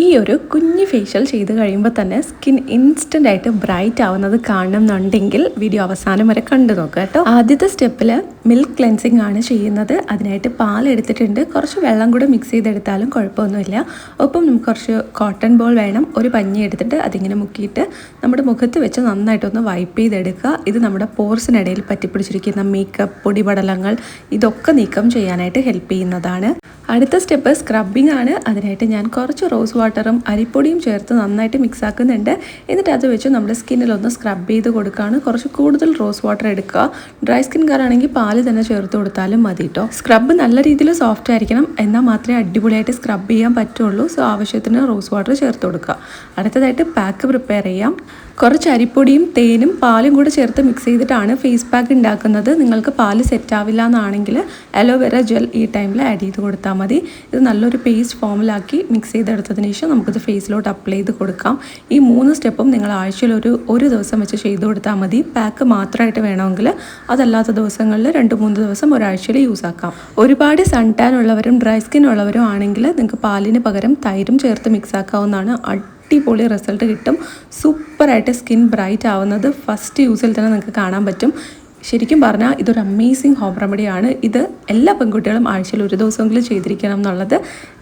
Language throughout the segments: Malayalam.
ഈ ഒരു കുഞ്ഞ് ഫേഷ്യൽ ചെയ്ത് കഴിയുമ്പോൾ തന്നെ സ്കിൻ ഇൻസ്റ്റൻ്റ് ആയിട്ട് ബ്രൈറ്റ് ആവുന്നത് കാണണമെന്നുണ്ടെങ്കിൽ വീഡിയോ അവസാനം വരെ കണ്ടു നോക്കുക കേട്ടോ. ആദ്യത്തെ സ്റ്റെപ്പിൽ മിൽക്ക് ക്ലെൻസിങ് ആണ് ചെയ്യുന്നത്. അതിനായിട്ട് പാൽ എടുത്തിട്ടുണ്ട്. കുറച്ച് വെള്ളം കൂടെ മിക്സ് ചെയ്തെടുത്താലും കുഴപ്പമൊന്നുമില്ല. ഒപ്പം നമുക്ക് കുറച്ച് കോട്ടൺ ബോൾ വേണം. ഒരു പഞ്ഞി എടുത്തിട്ട് അതിങ്ങനെ മുക്കിയിട്ട് നമ്മുടെ മുഖത്ത് വെച്ച് നന്നായിട്ടൊന്ന് വൈപ്പ് ചെയ്തെടുക്കുക. ഇത് നമ്മുടെ പോർസിനിടയിൽ പറ്റിപ്പിടിച്ചിരിക്കുന്ന മേക്കപ്പ് പൊടിപടലങ്ങൾ ഇതൊക്കെ നീക്കം ചെയ്യാനായിട്ട് ഹെൽപ്പ് ചെയ്യുന്നതാണ്. അടുത്ത സ്റ്റെപ്പ് സ്ക്രബിങ് ആണ്. അതിനായിട്ട് ഞാൻ കുറച്ച് റോസ് വാട്ടറും അരിപ്പൊടിയും ചേർത്ത് നന്നായിട്ട് മിക്സ് ആക്കുന്നുണ്ട്. എന്നിട്ട് അത് വെച്ച് നമ്മുടെ സ്കിന്നിലൊന്ന് സ്ക്രബ് ചെയ്ത് കൊടുക്കുകയാണ്. കുറച്ച് കൂടുതൽ റോസ് വാട്ടർ എടുക്കുക. ഡ്രൈ സ്കിൻകാരാണെങ്കിൽ പാല് തന്നെ ചേർത്ത് കൊടുത്താലും മതി കേട്ടോ. സ്ക്രബ് നല്ല രീതിയിൽ സോഫ്റ്റ് ആയിരിക്കണം, എന്നാൽ മാത്രമേ അടിപൊളിയായിട്ട് സ്ക്രബ് ചെയ്യാൻ പറ്റുള്ളൂ. സോ ആവശ്യത്തിന് റോസ് വാട്ടർ ചേർത്ത് കൊടുക്കുക. അടുത്തതായിട്ട് പാക്ക് പ്രിപ്പയർ ചെയ്യാം. കുറച്ച് അരിപ്പൊടിയും തേനും പാലും കൂടെ ചേർത്ത് മിക്സ് ചെയ്തിട്ടാണ് ഫേസ് പാക്ക് ഉണ്ടാക്കുന്നത്. നിങ്ങൾക്ക് പാല് സെറ്റ് ആവില്ല എന്നാണെങ്കിൽ അലോവേര ജെൽ ഈ ടൈമിൽ ആഡ് ചെയ്ത് കൊടുത്താൽ മതി. ഇത് നല്ലൊരു പേസ്റ്റ് ഫോമിലാക്കി മിക്സ് ചെയ്തെടുത്തതിന് ശേഷം നമുക്കിത് ഫേസിലോട്ട് അപ്ലൈ ചെയ്ത് കൊടുക്കാം. ഈ 3 സ്റ്റെപ്പും നിങ്ങൾ ആഴ്ചയിൽ ഒരു ദിവസം വെച്ച് ചെയ്ത് കൊടുത്താൽ മതി. പാക്ക് മാത്രമായിട്ട് വേണമെങ്കിൽ അതല്ലാത്ത ദിവസങ്ങളിൽ 2-3 ദിവസം ഒരാഴ്ചയിൽ യൂസ് ആക്കാം. ഒരുപാട് സൺ ടാൻ ഉള്ളവരും ഡ്രൈ സ്കിൻ ഉള്ളവരും ആണെങ്കിൽ നിങ്ങൾക്ക് പാലിന് പകരം തൈരും ചേർത്ത് മിക്സ് ആക്കാവുന്നതാണ്. അടിപൊളി റിസൾട്ട് കിട്ടും. സൂപ്പറായിട്ട് സ്കിൻ ബ്രൈറ്റ് ആവുന്നത് ഫസ്റ്റ് യൂസിൽ തന്നെ നിങ്ങൾക്ക് കാണാൻ പറ്റും. ശരിക്കും പറഞ്ഞാൽ ഇതൊരു അമേസിങ് ഹോം റെമഡിയാണ്. ഇത് എല്ലാ പെൺകുട്ടികളും ആഴ്ചയിൽ ഒരു ദിവസമെങ്കിലും ചെയ്തിരിക്കണം എന്നുള്ളത്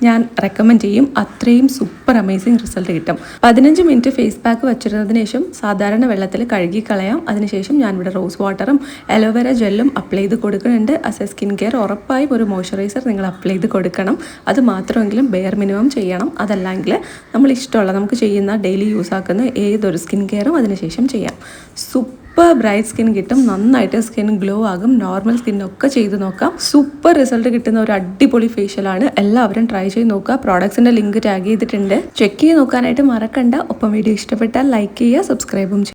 ഞാൻ റെക്കമെൻഡ് ചെയ്യും. അത്രയും സൂപ്പർ അമേസിങ് റിസൾട്ട് കിട്ടും. 15 മിനിറ്റ് ഫേസ് പാക്ക് വെച്ചിരുന്നതിന് ശേഷം സാധാരണ വെള്ളത്തിൽ കഴുകി കളയാം. അതിനുശേഷം ഞാനിവിടെ റോസ് വാട്ടറും അലോവേര ജെല്ലും അപ്ലൈ ചെയ്ത് കൊടുക്കുന്നുണ്ട്. ആസ് എ സ്കിൻ കെയർ ഉറപ്പായും ഒരു മോയ്സ്ചറൈസർ നിങ്ങൾ അപ്ലൈ ചെയ്ത് കൊടുക്കണം. അത് മാത്രമെങ്കിലും ബെയർ മിനിമം ചെയ്യണം. അതല്ലെങ്കിൽ നമ്മൾ ഇഷ്ടമുള്ള നമുക്ക് ചെയ്യുന്ന ഡെയിലി യൂസ് ആക്കുന്ന ഏതൊരു സ്കിൻ കെയറും അതിനുശേഷം ചെയ്യാം. സൂപ്പർ ബ്രൈറ്റ് സ്കിൻ കിട്ടും. നന്നായിട്ട് സ്കിൻ ഗ്ലോ ആകും. നോർമൽ സ്കിന്നൊക്കെ ചെയ്ത് നോക്കാം. സൂപ്പർ റിസൾട്ട് കിട്ടുന്ന ഒരു അടിപൊളി ഫേഷ്യലാണ്. എല്ലാവരും ട്രൈ ചെയ്ത് നോക്കുക. പ്രോഡക്ട്സിൻ്റെ ലിങ്ക് ടാഗ് ചെയ്തിട്ടുണ്ട്. ചെക്ക് ചെയ്ത് നോക്കാനായിട്ട് മറക്കണ്ട. ഒപ്പം വീഡിയോ ഇഷ്ടപ്പെട്ടാൽ ലൈക്ക് ചെയ്യുക, സബ്സ്ക്രൈബും ചെയ്യുക.